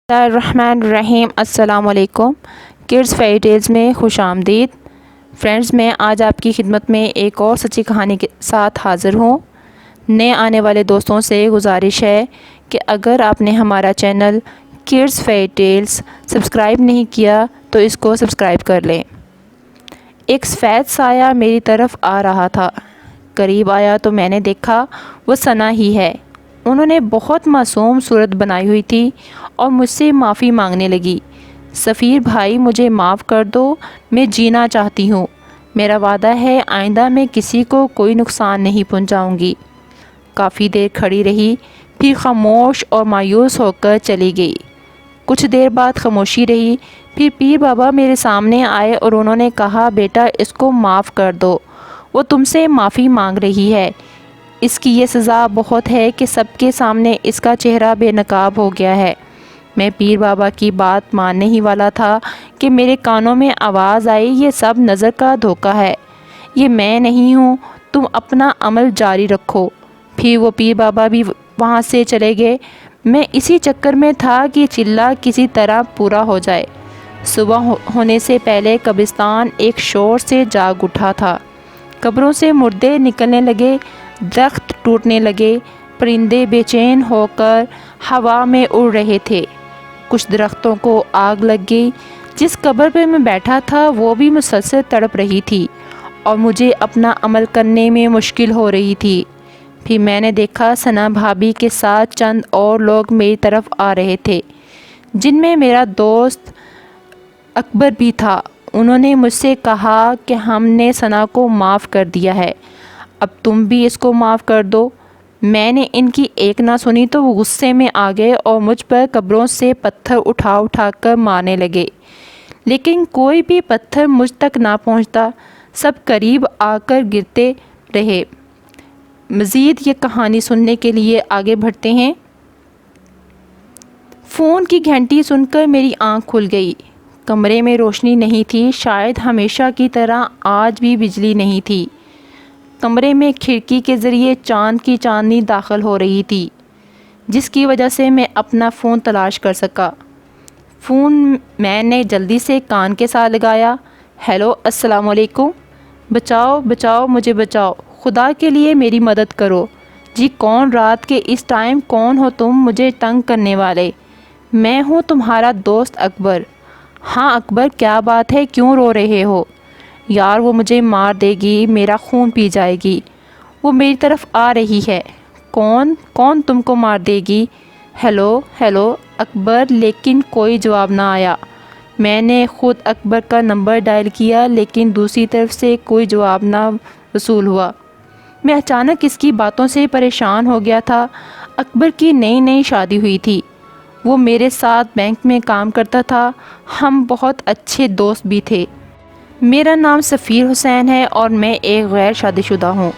بسم اللہ الرحمن الرحیم۔ السلام علیکم۔ کڈز فیری ٹیلز میں خوش آمدید۔ فرینڈز، میں آج آپ کی خدمت میں ایک اور سچی کہانی کے ساتھ حاضر ہوں۔ نئے آنے والے دوستوں سے گزارش ہے کہ اگر آپ نے ہمارا channel kids fairy tales subscribe نہیں کیا تو اس کو سبسکرائب کر لیں۔ ایک سفید سایہ میری طرف آ رہا تھا۔ قریب آیا تو میں نے دیکھا وہ ثنا ہی ہے۔ انہوں نے بہت معصوم صورت بنائی ہوئی تھی اور مجھ سے معافی مانگنے لگی۔ سفیر بھائی، مجھے معاف کر دو، میں جینا چاہتی ہوں۔ میرا وعدہ ہے آئندہ میں کسی کو کوئی نقصان نہیں پہنچاؤں گی۔ کافی دیر کھڑی رہی، پھر خاموش اور مایوس ہو کر چلی گئی۔ کچھ دیر بعد خاموشی رہی، پھر پیر بابا میرے سامنے آئے اور انہوں نے کہا، بیٹا اس کو معاف کر دو، وہ تم سے معافی مانگ رہی ہے۔ اس کی یہ سزا بہت ہے کہ سب کے سامنے اس کا چہرہ بے نقاب ہو گیا ہے۔ میں پیر بابا کی بات ماننے ہی والا تھا کہ میرے کانوں میں آواز آئی، یہ سب نظر کا دھوکہ ہے، یہ میں نہیں ہوں، تم اپنا عمل جاری رکھو۔ پھر وہ پیر بابا بھی وہاں سے چلے گئے۔ میں اسی چکر میں تھا کہ چلہ کسی طرح پورا ہو جائے۔ صبح ہونے سے پہلے قبرستان ایک شور سے جاگ اٹھا تھا۔ قبروں سے مردے نکلنے لگے، درخت ٹوٹنے لگے، پرندے بے چین ہو کر ہوا میں اڑ رہے تھے۔ کچھ درختوں کو آگ لگ گئی۔ جس قبر پہ میں بیٹھا تھا وہ بھی مسلسل تڑپ رہی تھی اور مجھے اپنا عمل کرنے میں مشکل ہو رہی تھی۔ پھر میں نے دیکھا ثنا بھابھی کے ساتھ چند اور لوگ میری طرف آ رہے تھے، جن میں میرا دوست اکبر بھی تھا۔ انہوں نے مجھ سے کہا کہ ہم نے ثنا کو معاف کر دیا ہے، اب تم بھی اس کو معاف کر دو۔ میں نے ان کی ایک نہ سنی تو وہ غصے میں آ گئے اور مجھ پر قبروں سے پتھر اٹھا اٹھا کر مارنے لگے، لیکن کوئی بھی پتھر مجھ تک نہ پہنچتا، سب قریب آ کر گرتے رہے۔ مزید یہ کہانی سننے کے لیے آگے بڑھتے ہیں۔ فون کی گھنٹی سن کر میری آنکھ کھل گئی۔ کمرے میں روشنی نہیں تھی، شاید ہمیشہ کی طرح آج بھی بجلی نہیں تھی۔ کمرے میں کھڑکی کے ذریعے چاند کی چاندنی داخل ہو رہی تھی، جس کی وجہ سے میں اپنا فون تلاش کر سکا۔ فون میں نے جلدی سے کان کے ساتھ لگایا۔ ہیلو، السلام علیکم۔ بچاؤ بچاؤ، مجھے بچاؤ، خدا کے لیے میری مدد کرو۔ جی کون؟ رات کے اس ٹائم کون ہو تم مجھے تنگ کرنے والے؟ میں ہوں تمہارا دوست اکبر۔ ہاں اکبر، کیا بات ہے، کیوں رو رہے ہو؟ یار وہ مجھے مار دے گی، میرا خون پی جائے گی، وہ میری طرف آ رہی ہے۔ کون تم کو مار دے گی؟ ہیلو ہیلو اکبر، لیکن کوئی جواب نہ آیا۔ میں نے خود اکبر کا نمبر ڈائل کیا، لیکن دوسری طرف سے کوئی جواب نہ وصول ہوا۔ میں اچانک اس کی باتوں سے پریشان ہو گیا تھا۔ اکبر کی نئی شادی ہوئی تھی، وہ میرے ساتھ بینک میں کام کرتا تھا، ہم بہت اچھے دوست بھی تھے۔ میرا نام سفیر حسین ہے اور میں ایک غیر شادی شدہ ہوں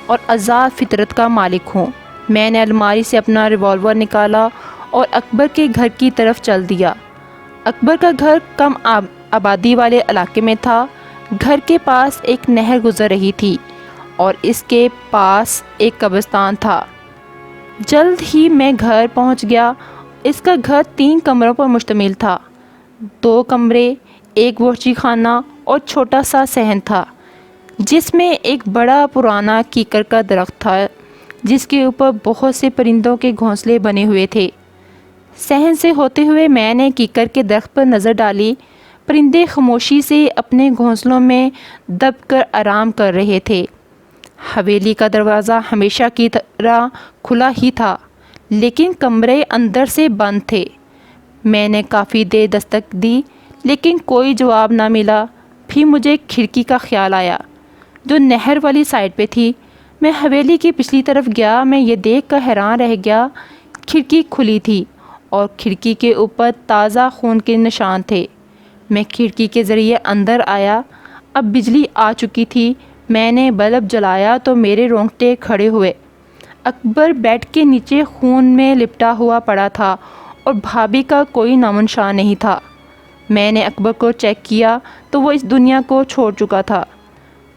اور آزاد فطرت کا مالک ہوں۔ میں نے الماری سے اپنا ریوالور نکالا اور اکبر کے گھر کی طرف چل دیا۔ اکبر کا گھر کم آبادی والے علاقے میں تھا۔ گھر کے پاس ایک نہر گزر رہی تھی اور اس کے پاس ایک قبرستان تھا۔ جلد ہی میں گھر پہنچ گیا۔ اس کا گھر 3 کمروں پر مشتمل تھا، 2 کمرے، ایک باورچی خانہ اور چھوٹا سا صحن تھا، جس میں ایک بڑا پرانا کیکر کا درخت تھا، جس کے اوپر بہت سے پرندوں کے گھونسلے بنے ہوئے تھے۔ صحن سے ہوتے ہوئے میں نے کیکر کے درخت پر نظر ڈالی۔ پرندے خاموشی سے اپنے گھونسلوں میں دب کر آرام کر رہے تھے۔ حویلی کا دروازہ ہمیشہ کی طرح کھلا ہی تھا، لیکن کمرے اندر سے بند تھے۔ میں نے کافی دیر دستک دی، لیکن کوئی جواب نہ ملا۔ پھر مجھے کھڑکی کا خیال آیا، جو نہر والی سائڈ پہ تھی۔ میں حویلی کی پچھلی طرف گیا۔ میں یہ دیکھ کر حیران رہ گیا، کھڑکی کھلی تھی اور کھڑکی کے اوپر تازہ خون کے نشان تھے۔ میں کھڑکی کے ذریعے اندر آیا۔ اب بجلی آ چکی تھی۔ میں نے بلب جلایا تو میرے رونگٹے کھڑے ہوئے۔ اکبر بیڈ کے نیچے خون میں لپٹا ہوا پڑا تھا اور بھابھی کا کوئی نام و نشان نہیں تھا۔ میں نے اکبر کو چیک کیا تو وہ اس دنیا کو چھوڑ چکا تھا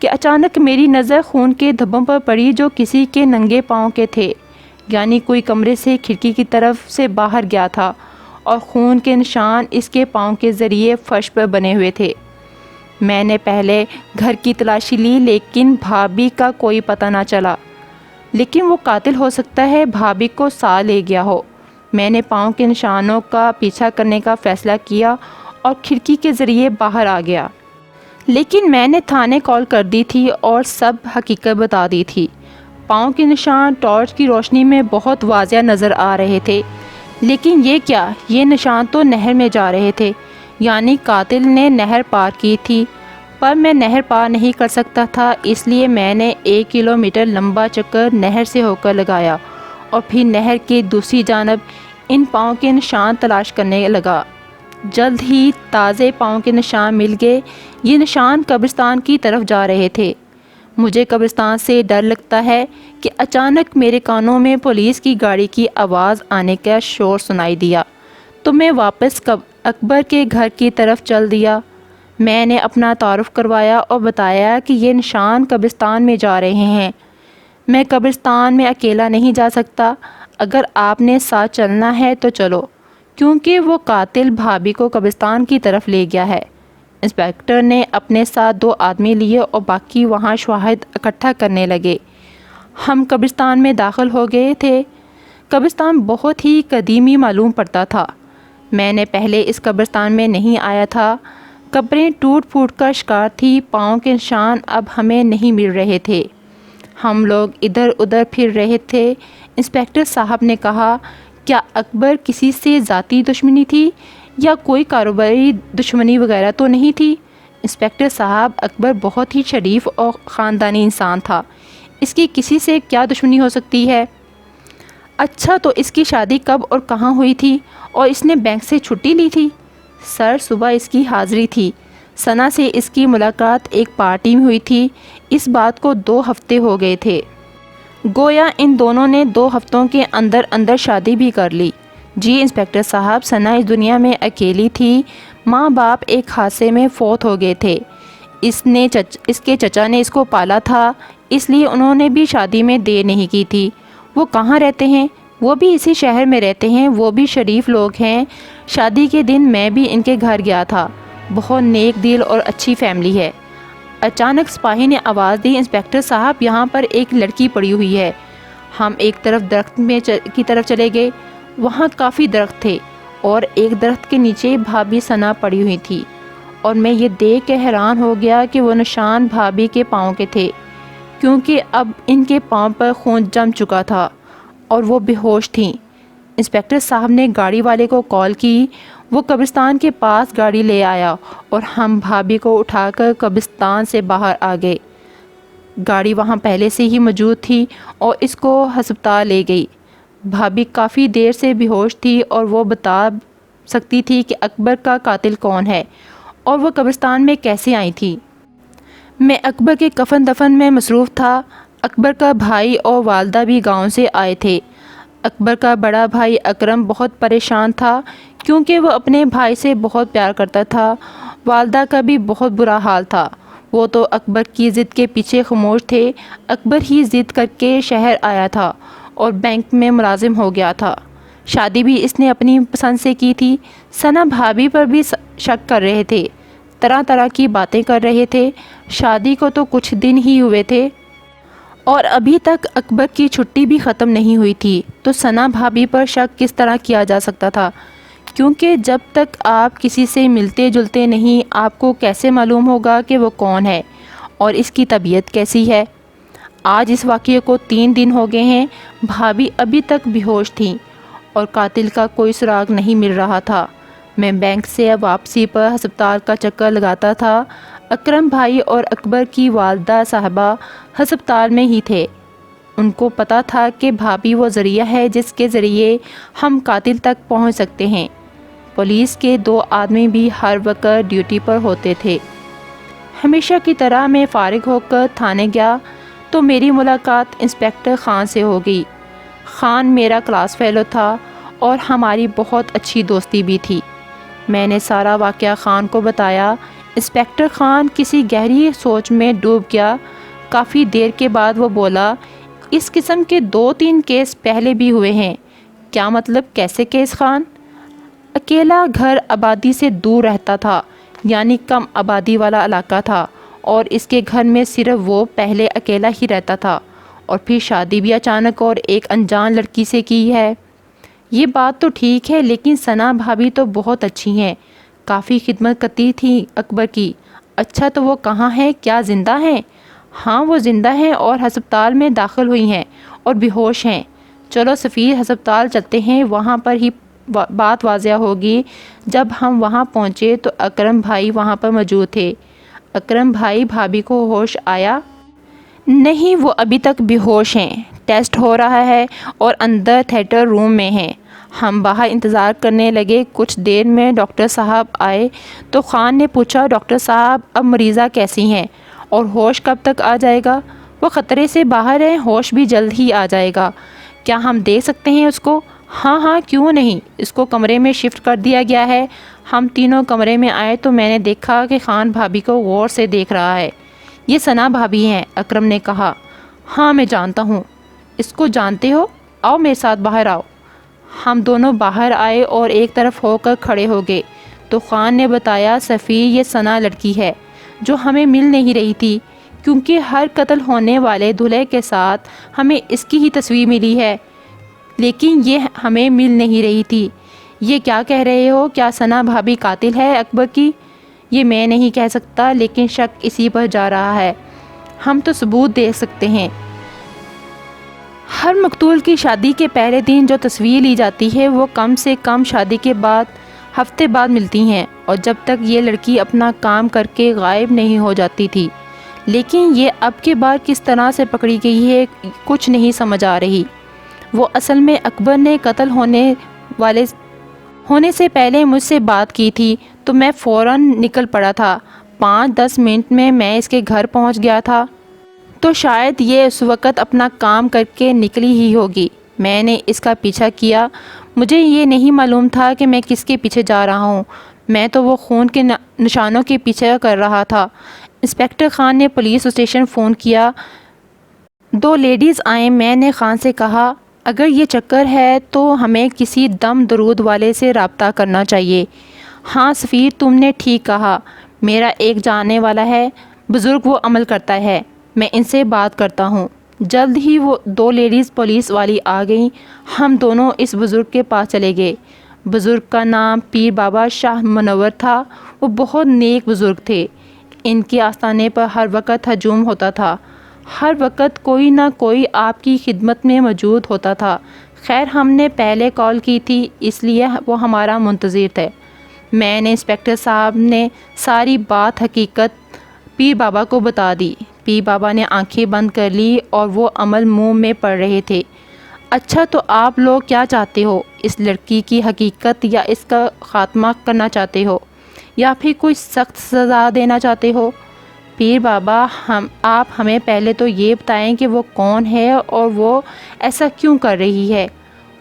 کہ اچانک میری نظر خون کے دھبوں پر پڑی، جو کسی کے ننگے پاؤں کے تھے، یعنی کوئی کمرے سے کھڑکی کی طرف سے باہر گیا تھا اور خون کے نشان اس کے پاؤں کے ذریعے فرش پر بنے ہوئے تھے۔ میں نے پہلے گھر کی تلاشی لی لیکن بھابھی کا کوئی پتہ نہ چلا، لیکن وہ قاتل ہو سکتا ہے بھابھی کو ساتھ لے گیا ہو۔ میں نے پاؤں کے نشانوں کا پیچھا کرنے کا فیصلہ کیا اور کھڑکی کے ذریعے باہر آ گیا، لیکن میں نے تھانے کال کر دی تھی اور سب حقیقت بتا دی تھی۔ پاؤں کے نشان ٹارچ کی روشنی میں بہت واضح نظر آ رہے تھے، لیکن یہ کیا، یہ نشان تو نہر میں جا رہے تھے، یعنی قاتل نے نہر پار کی تھی۔ پر میں نہر پار نہیں کر سکتا تھا، اس لیے میں نے 1 کلومیٹر لمبا چکر نہر سے ہو کر لگایا اور پھر نہر کی دوسری جانب ان پاؤں کے نشان تلاش کرنے لگا۔ جلد ہی تازے پاؤں کے نشان مل گئے۔ یہ نشان قبرستان کی طرف جا رہے تھے۔ مجھے قبرستان سے ڈر لگتا ہے کہ اچانک میرے کانوں میں پولیس کی گاڑی کی آواز آنے کا شور سنائی دیا تو میں واپس اکبر کے گھر کی طرف چل دیا۔ میں نے اپنا تعارف کروایا اور بتایا کہ یہ نشان قبرستان میں جا رہے ہیں۔ میں قبرستان میں اکیلا نہیں جا سکتا، اگر آپ نے ساتھ چلنا ہے تو چلو، کیونکہ وہ قاتل بھابھی کو قبرستان کی طرف لے گیا ہے۔ انسپکٹر نے اپنے ساتھ 2 آدمی لیے اور باقی وہاں شواہد اکٹھا کرنے لگے۔ ہم قبرستان میں داخل ہو گئے تھے۔ قبرستان بہت ہی قدیمی معلوم پڑتا تھا۔ میں نے پہلے اس قبرستان میں نہیں آیا تھا۔ قبریں ٹوٹ پھوٹ کا شکار تھی، پاؤں کے نشان اب ہمیں نہیں مل رہے تھے۔ ہم لوگ ادھر ادھر پھر رہے تھے۔ انسپکٹر صاحب نے کہا، کیا اکبر کسی سے ذاتی دشمنی تھی یا کوئی کاروباری دشمنی وغیرہ تو نہیں تھی؟ انسپکٹر صاحب، اکبر بہت ہی شریف اور خاندانی انسان تھا، اس کی کسی سے کیا دشمنی ہو سکتی ہے؟ اچھا، تو اس کی شادی کب اور کہاں ہوئی تھی اور اس نے بینک سے چھٹی لی تھی؟ سر، صبح اس کی حاضری تھی۔ ثنا سے اس کی ملاقات ایک پارٹی میں ہوئی تھی۔ اس بات کو 2 ہفتے ہو گئے تھے۔ گویا ان دونوں نے 2 ہفتوں کے اندر اندر شادی بھی کر لی۔ جی انسپکٹر صاحب، ثنا اس دنیا میں اکیلی تھی۔ ماں باپ ایک حادثے میں فوت ہو گئے تھے۔ اس کے چچا نے اس کو پالا تھا، اس لیے انہوں نے بھی شادی میں دیر نہیں کی تھی۔ وہ کہاں رہتے ہیں؟ وہ بھی اسی شہر میں رہتے ہیں، وہ بھی شریف لوگ ہیں۔ شادی کے دن میں بھی ان کے گھر گیا تھا۔ بہت نیک دل اور اچھی فیملی ہے۔ اچانک سپاہی نے آواز دی، انسپکٹر صاحب، یہاں پر ایک لڑکی پڑی ہوئی ہے۔ ہم ایک طرف درخت کی طرف چلے گئے۔ وہاں کافی درخت تھے اور ایک درخت کے نیچے بھابھی ثنا پڑی ہوئی تھی، اور میں یہ دیکھ کے حیران ہو گیا کہ وہ نشان بھابھی کے پاؤں کے تھے، کیونکہ اب ان کے پاؤں پر خون جم چکا تھا اور وہ بے ہوش تھیں۔ انسپکٹر صاحب نے گاڑی والے کو کال کی، وہ قبرستان کے پاس گاڑی لے آیا اور ہم بھابھی کو اٹھا کر قبرستان سے باہر آ گئے۔ گاڑی وہاں پہلے سے ہی موجود تھی اور اس کو ہسپتال لے گئی۔ بھابھی کافی دیر سے بے ہوش تھی اور وہ بتا سکتی تھی کہ اکبر کا قاتل کون ہے اور وہ قبرستان میں کیسے آئی تھی۔ میں اکبر کے کفن دفن میں مصروف تھا۔ اکبر کا بھائی اور والدہ بھی گاؤں سے آئے تھے۔ اکبر کا بڑا بھائی اکرم بہت پریشان تھا کیونکہ وہ اپنے بھائی سے بہت پیار کرتا تھا۔ والدہ کا بھی بہت برا حال تھا، وہ تو اکبر کی ضد کے پیچھے خاموش تھے۔ اکبر ہی ضد کر کے شہر آیا تھا اور بینک میں ملازم ہو گیا تھا۔ شادی بھی اس نے اپنی پسند سے کی تھی۔ ثنا بھابھی پر بھی شک کر رہے تھے، طرح طرح کی باتیں کر رہے تھے۔ شادی کو تو کچھ دن ہی ہوئے تھے اور ابھی تک اکبر کی چھٹی بھی ختم نہیں ہوئی تھی، تو ثنا بھابھی پر شک کس طرح کیا جا سکتا تھا؟ کیونکہ جب تک آپ کسی سے ملتے جلتے نہیں، آپ کو کیسے معلوم ہوگا کہ وہ کون ہے اور اس کی طبیعت کیسی ہے؟ آج اس واقعے کو 3 دن ہو گئے ہیں۔ بھابھی ابھی تک بے ہوش تھیں اور قاتل کا کوئی سراغ نہیں مل رہا تھا۔ میں بینک سے واپسی پر ہسپتال کا چکر لگاتا تھا۔ اکرم بھائی اور اکبر کی والدہ صاحبہ ہسپتال میں ہی تھے۔ ان کو پتہ تھا کہ بھابھی وہ ذریعہ ہے جس کے ذریعے ہم قاتل تک پہنچ سکتے ہیں۔ پولیس کے 2 آدمی بھی ہر وقت ڈیوٹی پر ہوتے تھے۔ ہمیشہ کی طرح میں فارغ ہو کر تھانے گیا تو میری ملاقات انسپکٹر خان سے ہو گئی۔ خان میرا کلاس فیلو تھا اور ہماری بہت اچھی دوستی بھی تھی۔ میں نے سارا واقعہ خان کو بتایا۔ انسپکٹر خان کسی گہری سوچ میں ڈوب گیا۔ کافی دیر کے بعد وہ بولا، اس قسم کے 2-3 کیس پہلے بھی ہوئے ہیں۔ کیا مطلب؟ کیسے کیس خان؟ اکیلا گھر آبادی سے دور رہتا تھا، یعنی کم آبادی والا علاقہ تھا، اور اس کے گھر میں صرف وہ پہلے اکیلا ہی رہتا تھا، اور پھر شادی بھی اچانک اور ایک انجان لڑکی سے کی ہے۔ یہ بات تو ٹھیک ہے، لیکن ثنا بھابھی تو بہت اچھی ہیں، کافی خدمت کرتی تھی اکبر کی۔ اچھا تو وہ کہاں ہیں؟ کیا زندہ ہیں؟ ہاں وہ زندہ ہیں اور ہسپتال میں داخل ہوئی ہیں اور بے ہوش ہیں۔ چلو سفیر، ہسپتال چلتے ہیں، وہاں پر ہی بات واضح ہوگی۔ جب ہم وہاں پہنچے تو اکرم بھائی وہاں پر موجود تھے۔ اکرم بھائی، بھابھی کو ہوش آیا؟ نہیں، وہ ابھی تک بے ہوش ہیں، ٹیسٹ ہو رہا ہے اور اندر تھیٹر روم میں ہیں۔ ہم باہر انتظار کرنے لگے۔ کچھ دیر میں ڈاکٹر صاحب آئے تو خان نے پوچھا، ڈاکٹر صاحب اب مریضہ کیسی ہیں اور ہوش کب تک آ جائے گا؟ وہ خطرے سے باہر ہے، ہوش بھی جلد ہی آ جائے گا۔ کیا ہم دیکھ سکتے ہیں اس کو؟ ہاں ہاں، کیوں نہیں، اس کو کمرے میں شفٹ کر دیا گیا ہے۔ ہم تینوں کمرے میں آئے تو میں نے دیکھا کہ خان بھابھی کو غور سے دیکھ رہا ہے۔ یہ ثنا بھابھی ہیں، اکرم نے کہا۔ ہاں میں جانتا ہوں۔ اس کو جانتے ہو؟ آؤ میرے ساتھ باہر آؤ۔ ہم دونوں باہر آئے اور ایک طرف ہو کر کھڑے ہو گئے تو خان نے بتایا، سفیر یہ ثنا لڑکی ہے جو ہمیں مل نہیں رہی تھی، کیونکہ ہر قتل ہونے والے دولہے کے ساتھ ہمیں اس کی ہی تصویر ملی ہے، لیکن یہ ہمیں مل نہیں رہی تھی۔ یہ کیا کہہ رہے ہو؟ کیا ثنا بھابھی قاتل ہے اکبر کی؟ یہ میں نہیں کہہ سکتا، لیکن شک اسی پر جا رہا ہے۔ ہم تو ثبوت دے سکتے ہیں۔ ہر مقتول کی شادی کے پہلے دن جو تصویر لی جاتی ہے وہ کم سے کم شادی کے بعد ہفتے بعد ملتی ہیں، اور جب تک یہ لڑکی اپنا کام کر کے غائب نہیں ہو جاتی تھی۔ لیکن یہ اب کے بعد کس طرح سے پکڑی گئی ہے، کچھ نہیں سمجھ آ رہی۔ وہ اصل میں اکبر نے قتل ہونے سے پہلے مجھ سے بات کی تھی تو میں فوراً نکل پڑا تھا۔ 5-10 منٹ میں اس کے گھر پہنچ گیا تھا، تو شاید یہ اس وقت اپنا کام کر کے نکلی ہی ہوگی۔ میں نے اس کا پیچھا کیا۔ مجھے یہ نہیں معلوم تھا کہ میں کس کے پیچھے جا رہا ہوں، میں تو وہ خون کے نشانوں کے پیچھے کر رہا تھا۔ انسپکٹر خان نے پولیس اسٹیشن فون کیا۔ 2 لیڈیز آئیں۔ میں نے خان سے کہا، اگر یہ چکر ہے تو ہمیں کسی دم درود والے سے رابطہ کرنا چاہیے۔ ہاں سفیر، تم نے ٹھیک کہا، میرا ایک جاننے والا ہے، بزرگ وہ عمل کرتا ہے، میں ان سے بات کرتا ہوں۔ جلد ہی وہ 2 لیڈیز پولیس والی آ گئیں۔ ہم دونوں اس بزرگ کے پاس چلے گئے۔ بزرگ کا نام پیر بابا شاہ منور تھا۔ وہ بہت نیک بزرگ تھے۔ ان کے آستانے پر ہر وقت ہجوم ہوتا تھا، ہر وقت کوئی نہ کوئی آپ کی خدمت میں موجود ہوتا تھا۔ خیر ہم نے پہلے کال کی تھی، اس لیے وہ ہمارا منتظر تھے۔ میں نے انسپکٹر صاحب نے ساری بات حقیقت پیر بابا کو بتا دی۔ پیر بابا نے آنکھیں بند کر لی اور وہ عمل منہ میں پڑ رہے تھے۔ اچھا تو آپ لوگ کیا چاہتے ہو؟ اس لڑکی کی حقیقت یا اس کا خاتمہ کرنا چاہتے ہو، یا پھر کوئی سخت سزا دینا چاہتے ہو؟ پیر بابا، آپ ہمیں پہلے تو یہ بتائیں کہ وہ کون ہے اور وہ ایسا کیوں کر رہی ہے۔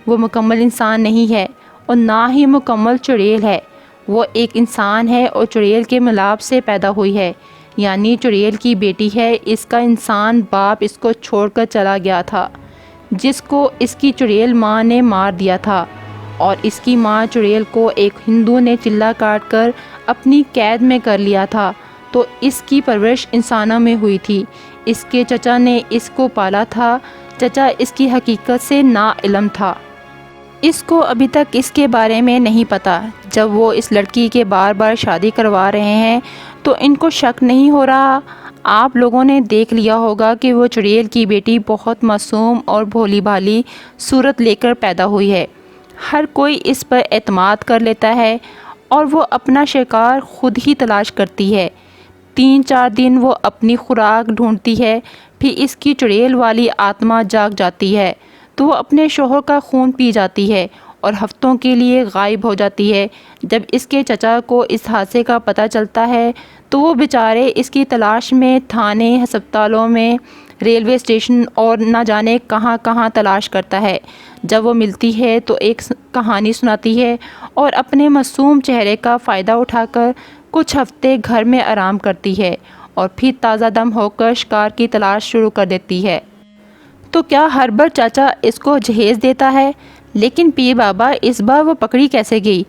وہ مکمل انسان نہیں ہے اور نہ ہی مکمل چڑیل ہے۔ وہ ایک انسان ہے اور چڑیل کے ملاپ سے پیدا ہوئی ہے، یعنی چڑیل کی بیٹی ہے۔ اس کا انسان باپ اس کو چھوڑ کر چلا گیا تھا، جس کو اس کی چڑیل ماں نے مار دیا تھا، اور اس کی ماں چڑیل کو ایک ہندو نے چلہ کاٹ کر اپنی قید میں کر لیا تھا، تو اس کی پرورش انسانوں میں ہوئی تھی۔ اس کے چچا نے اس کو پالا تھا۔ چچا اس کی حقیقت سے نا علم تھا۔ اس کو ابھی تک اس کے بارے میں نہیں پتہ۔ جب وہ اس لڑکی کے بار بار شادی کروا رہے ہیں تو ان کو شک نہیں ہو رہا؟ آپ لوگوں نے دیکھ لیا ہوگا کہ وہ چڑیل کی بیٹی بہت معصوم اور بھولی بھالی صورت لے کر پیدا ہوئی ہے۔ ہر کوئی اس پر اعتماد کر لیتا ہے اور وہ اپنا شکار خود ہی تلاش کرتی ہے۔ 3-4 دن وہ اپنی خوراک ڈھونڈتی ہے، پھر اس کی چڑیل والی آتما جاگ جاتی ہے تو وہ اپنے شوہر کا خون پی جاتی ہے اور ہفتوں کے لیے غائب ہو جاتی ہے۔ جب اس کے چچا کو اس حادثے کا پتہ چلتا ہے تو وہ بیچارے اس کی تلاش میں تھانے، ہسپتالوں میں، ریلوے اسٹیشن اور نہ جانے کہاں کہاں تلاش کرتا ہے۔ جب وہ ملتی ہے تو ایک کہانی سناتی ہے اور اپنے معصوم چہرے کا فائدہ اٹھا کر کچھ ہفتے گھر میں آرام کرتی ہے اور پھر تازہ دم ہو کر شکار کی تلاش شروع کر دیتی ہے۔ تو کیا ہر بار چاچا اس کو جہیز دیتا ہے؟ لیکن پیر بابا، اس بار وہ پکڑی کیسے گئی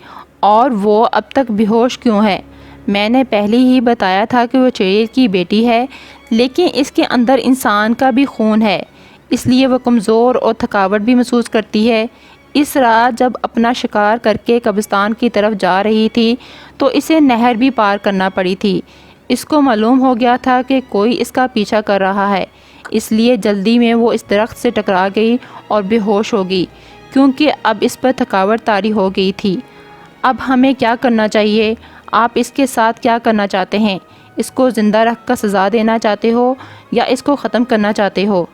اور وہ اب تک بے ہوش کیوں ہے؟ میں نے پہلے ہی بتایا تھا کہ وہ چڑیل کی بیٹی ہے، لیکن اس کے اندر انسان کا بھی خون ہے، اس لیے وہ کمزور اور تھکاوٹ بھی محسوس کرتی ہے۔ اس رات جب اپنا شکار کر کے قبرستان کی طرف جا رہی تھی تو اسے نہر بھی پار کرنا پڑی تھی۔ اس کو معلوم ہو گیا تھا کہ کوئی اس کا پیچھا کر رہا ہے، اس لیے جلدی میں وہ اس درخت سے ٹکرا گئی اور بے ہوش ہو گئی، کیونکہ اب اس پر تھکاوٹ طاری ہو گئی تھی۔ اب ہمیں کیا کرنا چاہیے؟ آپ اس کے ساتھ کیا کرنا چاہتے ہیں؟ اس کو زندہ رکھ کر سزا دینا چاہتے ہو یا اس کو ختم کرنا چاہتے ہو؟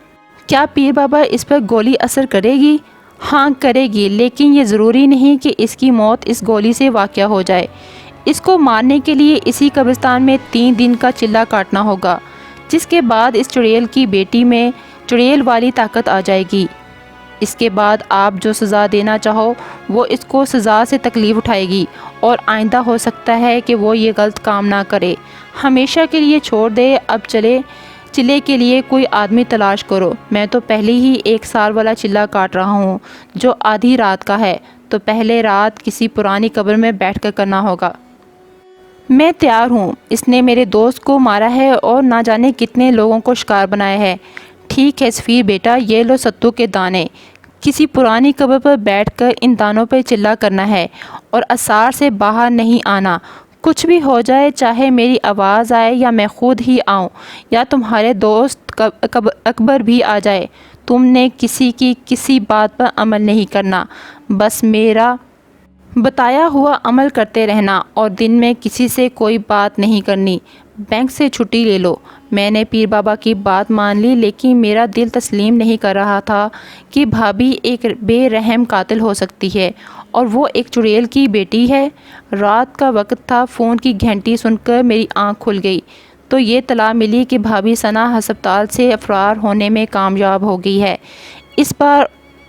کیا پیر بابا اس پر گولی اثر کرے گی؟ ہاں کرے گی، لیکن یہ ضروری نہیں کہ اس کی موت اس گولی سے واقع ہو جائے۔ اس کو مارنے کے لیے اسی قبرستان میں 3 دن کا چلہ کاٹنا ہوگا، جس کے بعد اس چڑیل کی بیٹی میں چڑیل والی طاقت آ جائے گی۔ اس کے بعد آپ جو سزا دینا چاہو وہ اس کو سزا سے تکلیف اٹھائے گی، اور آئندہ ہو سکتا ہے کہ وہ یہ غلط کام نہ کرے۔ ہمیشہ کے لیے چھوڑ دے۔ اب چلے کے لیے کوئی آدمی تلاش کرو۔ میں تو پہلے ہی 1 سال والا چلہ کاٹ رہا ہوں جو آدھی رات کا ہے، تو پہلے رات کسی پرانی قبر میں بیٹھ کر کرنا ہوگا۔ میں تیار ہوں۔ اس نے میرے دوست کو مارا ہے اور نہ جانے کتنے لوگوں کو شکار بنایا ہے۔ ٹھیک ہے سفیر بیٹا، یہ لو ستو کے دانے۔ کسی پرانی قبر پر بیٹھ کر ان دانوں پر چلہ کرنا ہے اور اسرار سے باہر نہیں آنا۔ کچھ بھی ہو جائے، چاہے میری آواز آئے یا میں خود ہی آؤں یا تمہارے دوست اکبر بھی آ جائے، تم نے کسی کی کسی بات پر عمل نہیں کرنا، بس میرا بتایا ہوا عمل کرتے رہنا، اور دن میں کسی سے کوئی بات نہیں کرنی۔ بینک سے چھٹی لے لو۔ میں نے پیر بابا کی بات مان لی، لیکن میرا دل تسلیم نہیں کر رہا تھا کہ بھابھی ایک بے رحم قاتل ہو سکتی ہے، اور وہ ایک چڑیل کی بیٹی ہے۔ رات کا وقت تھا۔ فون کی گھنٹی سن کر میری آنکھ کھل گئی تو یہ اطلاع ملی کہ بھابھی ثنا ہسپتال سے فرار ہونے میں کامیاب ہو گئی ہے۔ اس بار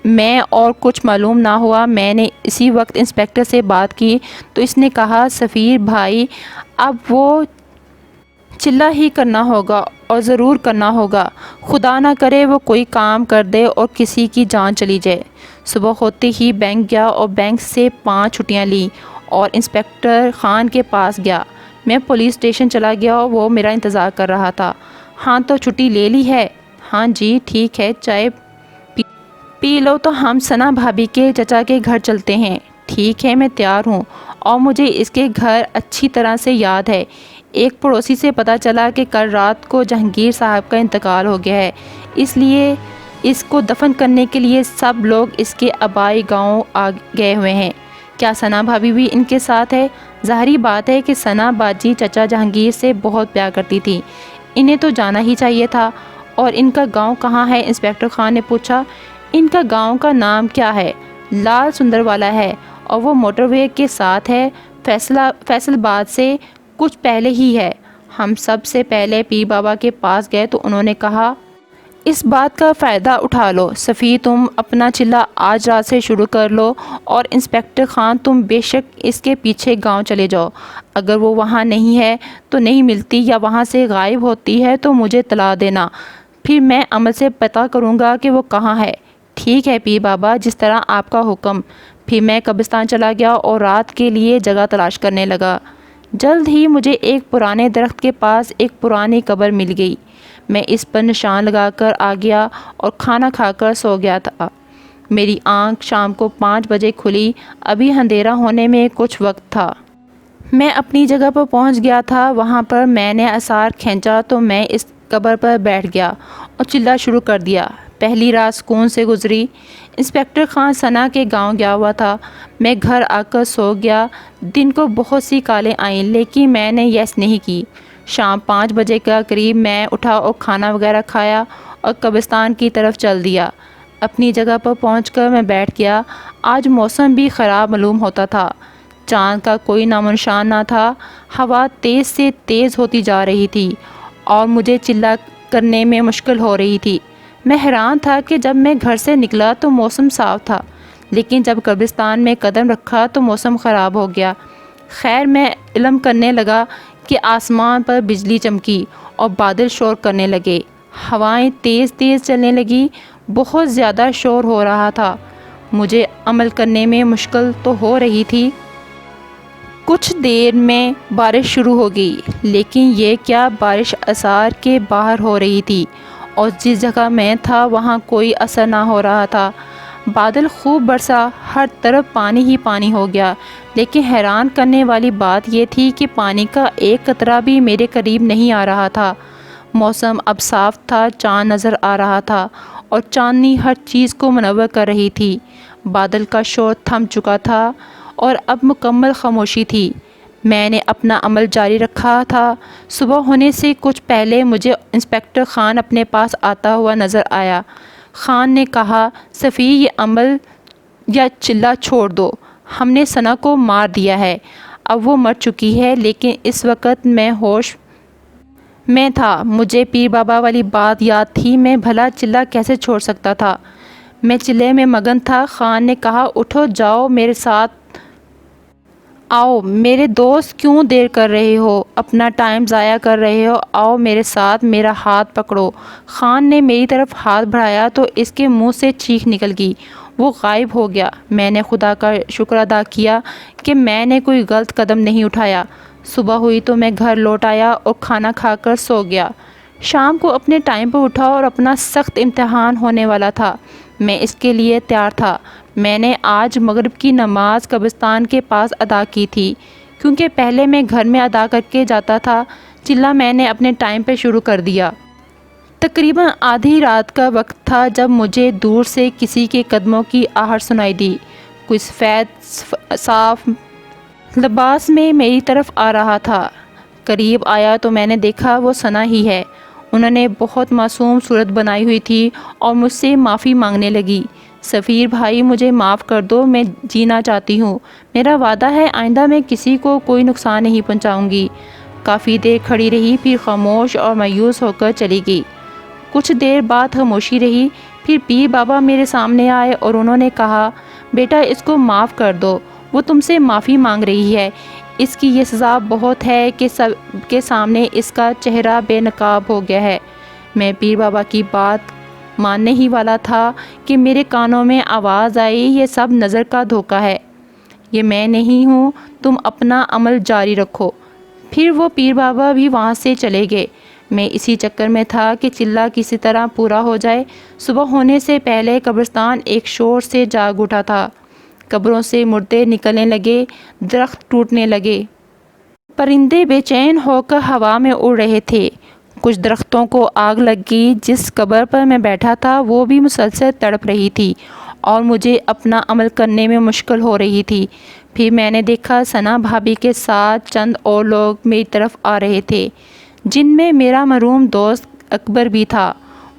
میں اور کچھ معلوم نہ ہوا۔ میں نے اسی وقت انسپکٹر سے بات کی تو اس نے کہا، سفیر بھائی اب وہ چلہ ہی کرنا ہوگا، اور ضرور کرنا ہوگا۔ خدا نہ کرے وہ کوئی کام کر دے اور کسی کی جان چلی جائے۔ صبح ہوتے ہی بینک گیا اور بینک سے 5 چھٹیاں لیں اور انسپکٹر خان کے پاس گیا۔ میں پولیس اسٹیشن چلا گیا اور وہ میرا انتظار کر رہا تھا۔ ہاں تو چھٹی لے لی ہے؟ ہاں جی ٹھیک ہے، چائے پی لو تو ہم ثنا بھابھی کے چچا کے گھر چلتے ہیں۔ ٹھیک ہے میں تیار ہوں، اور مجھے اس کے گھر اچھی طرح سے یاد ہے۔ ایک پڑوسی سے پتہ چلا کہ کل رات کو جہانگیر صاحب کا انتقال ہو گیا ہے، اس لیے اس کو دفن کرنے کے لیے سب لوگ اس کے آبائی گاؤں آ گئے ہوئے ہیں۔ کیا ثنا بھابھی بھی ان کے ساتھ ہے؟ ظاہری بات ہے کہ ثنا باجی چچا جہانگیر سے بہت پیار کرتی تھی، انہیں تو جانا ہی چاہیے تھا۔ اور ان کا گاؤں کہاں ہے؟ انسپکٹر خان نے پوچھا۔ ان کا گاؤں کا نام کیا ہے؟ لال سندر والا ہے، اور وہ موٹر وے کے ساتھ ہے، فیصل آباد سے کچھ پہلے ہی ہے۔ ہم سب سے پہلے پیر بابا کے پاس گئے تو انہوں نے کہا، اس بات کا فائدہ اٹھا لو سفیر، تم اپنا چلہ آج رات سے شروع کر لو، اور انسپکٹر خان تم بے شک اس کے پیچھے گاؤں چلے جاؤ۔ اگر وہ وہاں نہیں ہے تو نہیں ملتی یا وہاں سے غائب ہوتی ہے تو مجھے اطلاع دینا، پھر میں عمل سے پتہ کروں گا کہ وہ کہاں ہے۔ ٹھیک ہے پیر بابا، جس طرح آپ کا حکم۔ پھر میں قبرستان چلا گیا اور رات کے لیے جگہ تلاش کرنے لگا۔ جلد ہی مجھے ایک پرانے درخت کے پاس ایک پرانی قبر مل گئی۔ میں اس پر نشان لگا کر آ گیا اور کھانا کھا کر سو گیا تھا۔ میری آنکھ شام کو 5 بجے کھلی، ابھی اندھیرا ہونے میں کچھ وقت تھا۔ میں اپنی جگہ پر پہنچ گیا تھا۔ وہاں پر میں نے آثار کھینچا تو میں اس قبر پر بیٹھ گیا اور چلہ شروع کر دیا۔ پہلی رات سکون سے گزری۔ انسپکٹر خان ثنا کے گاؤں گیا ہوا تھا۔ میں گھر آ کر سو گیا۔ دن کو بہت سی کالیں آئیں، لیکن میں نے یس نہیں کی۔ شام 5 بجے کے قریب میں اٹھا اور کھانا وغیرہ کھایا اور قبرستان کی طرف چل دیا۔ اپنی جگہ پر پہنچ کر میں بیٹھ گیا۔ آج موسم بھی خراب معلوم ہوتا تھا، چاند کا کوئی نام و نشان نہ تھا۔ ہوا تیز سے تیز ہوتی جا رہی تھی اور مجھے چلہ کرنے میں مشکل ہو رہی تھی۔ میں حیران تھا کہ جب میں گھر سے نکلا تو موسم صاف تھا، لیکن جب قبرستان میں قدم رکھا تو موسم خراب ہو گیا۔ خیر میں علم کرنے لگا کہ آسمان پر بجلی چمکی اور بادل شور کرنے لگے، ہوائیں تیز تیز چلنے لگی، بہت زیادہ شور ہو رہا تھا۔ مجھے عمل کرنے میں مشکل تو ہو رہی تھی، کچھ دیر میں بارش شروع ہو گئی، لیکن یہ کیا بارش اثر کے باہر ہو رہی تھی، اور جس جگہ میں تھا وہاں کوئی اثر نہ ہو رہا تھا۔ بادل خوب برسا، ہر طرف پانی ہی پانی ہو گیا، لیکن حیران کرنے والی بات یہ تھی کہ پانی کا ایک قطرہ بھی میرے قریب نہیں آ رہا تھا۔ موسم اب صاف تھا، چاند نظر آ رہا تھا، اور چاندنی ہر چیز کو منور کر رہی تھی۔ بادل کا شور تھم چکا تھا اور اب مکمل خاموشی تھی۔ میں نے اپنا عمل جاری رکھا تھا۔ صبح ہونے سے کچھ پہلے مجھے انسپکٹر خان اپنے پاس آتا ہوا نظر آیا۔ خان نے کہا، صفی، یہ عمل یا چلہ چھوڑ دو، ہم نے ثنا کو مار دیا ہے۔ اب وہ مر چکی ہے، لیکن اس وقت میں ہوش میں تھا۔ مجھے پیر بابا والی بات یاد تھی، میں بھلا چلہ کیسے چھوڑ سکتا تھا؟ میں چلے میں مگن تھا۔ خان نے کہا، اٹھو، جاؤ میرے ساتھ آؤ۔ میرے دوست، کیوں دیر کر رہے ہو؟ اپنا ٹائم ضائع کر رہے ہو؟ آؤ میرے ساتھ، میرا ہاتھ پکڑو۔ خان نے میری طرف ہاتھ بڑھایا تو اس کے منہ سے چیخ نکل گئی۔ وہ غائب ہو گیا۔ میں نے خدا کا شکر ادا کیا کہ میں نے کوئی غلط قدم نہیں اٹھایا۔ صبح ہوئی تو میں گھر لوٹ آیا اور کھانا کھا کر سو گیا۔ شام کو اپنے ٹائم پر اٹھا اور اپنا سخت امتحان ہونے والا تھا۔ میں اس کے لیے تیار تھا۔ میں نے آج مغرب کی نماز قبرستان کے پاس ادا کی تھی، کیونکہ پہلے میں گھر میں ادا کر کے جاتا تھا۔ چلہ میں نے اپنے ٹائم پہ شروع کر دیا۔ تقریباً آدھی رات کا وقت تھا جب مجھے دور سے کسی کے قدموں کی آہٹ سنائی دی۔ کوئی سفید صاف لباس میں میری طرف آ رہا تھا۔ قریب آیا تو میں نے دیکھا وہ ثنا ہی ہے۔ انہوں نے بہت معصوم صورت بنائی ہوئی تھی اور مجھ سے معافی مانگنے لگی۔ سفیر بھائی، مجھے معاف کر دو، میں جینا چاہتی ہوں۔ میرا وعدہ ہے آئندہ میں کسی کو کوئی نقصان نہیں پہنچاؤں گی۔ کافی دیر کھڑی رہی، پھر خاموش اور مایوس ہو کر چلی گئی۔ کچھ دیر بعد خاموشی رہی، پھر پیر بابا میرے سامنے آئے اور انہوں نے کہا، بیٹا اس کو معاف کر دو، وہ تم سے معافی مانگ رہی ہے۔ اس کی یہ سزا بہت ہے کہ سب کے سامنے اس کا چہرہ بے نقاب ہو گیا ہے۔ میں پیر بابا کی بات ماننے ہی والا تھا کہ میرے کانوں میں آواز آئی، یہ سب نظر کا دھوکہ ہے، یہ میں نہیں ہوں، تم اپنا عمل جاری رکھو۔ پھر وہ پیر بابا بھی وہاں سے چلے گئے۔ میں اسی چکر میں تھا کہ چلہ کسی طرح پورا ہو جائے۔ صبح ہونے سے پہلے قبرستان ایک شور سے جاگ اٹھا تھا۔ قبروں سے مردے نکلنے لگے، درخت ٹوٹنے لگے، پرندے بے چین ہو کر ہوا میں اڑ رہے تھے۔ کچھ درختوں کو آگ لگ گئی۔ جس قبر پر میں بیٹھا تھا وہ بھی مسلسل تڑپ رہی تھی اور مجھے اپنا عمل کرنے میں مشکل ہو رہی تھی۔ پھر میں نے دیکھا ثنا بھابھی کے ساتھ چند اور لوگ میری طرف آ رہے تھے، جن میں میرا مرحوم دوست اکبر بھی تھا۔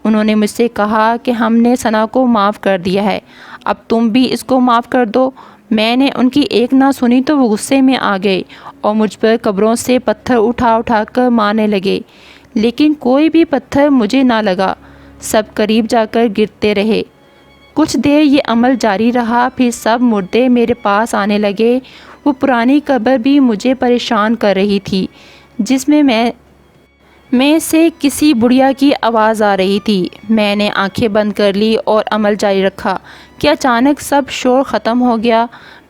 انہوں نے مجھ سے کہا کہ ہم نے ثنا کو معاف کر دیا ہے، اب تم بھی اس کو معاف کر دو۔ میں نے ان کی ایک نہ سنی تو وہ غصے میں آ گئے اور مجھ پر قبروں سے پتھر اٹھا اٹھا کر مارنے لگے، لیکن کوئی بھی پتھر مجھے نہ لگا، سب قریب جا کر گرتے رہے۔ کچھ دیر یہ عمل جاری رہا، پھر سب مردے میرے پاس آنے لگے۔ وہ پرانی قبر بھی مجھے پریشان کر رہی تھی، جس میں سے کسی بڑھیا کی آواز آ رہی تھی۔ میں نے آنکھیں بند کر لی اور عمل جاری رکھا کہ اچانک سب شور ختم ہو گیا۔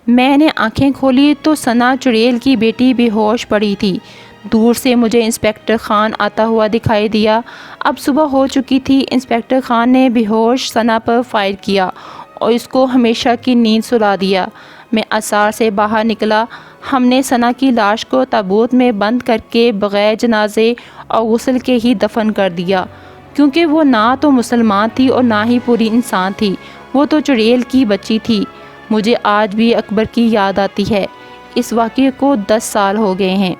میں نے آنکھیں کھولی تو ثنا چڑیل کی بیٹی بے ہوش پڑی تھی۔ دور سے مجھے انسپکٹر خان آتا ہوا دکھائی دیا۔ اب صبح ہو چکی تھی۔ انسپکٹر خان نے بے ہوش ثنا پر فائر کیا اور اس کو ہمیشہ کی نیند سلا دیا۔ میں اسرار سے باہر نکلا۔ ہم نے ثنا کی لاش کو تابوت میں بند کر کے بغیر جنازے اور غسل کے ہی دفن کر دیا، کیونکہ وہ نہ تو مسلمان تھی اور نہ ہی پوری انسان تھی، وہ تو چڑیل کی بچی تھی۔ مجھے آج بھی اکبر کی یاد آتی ہے۔ اس واقعے کو 10 سال ہو گئے ہیں۔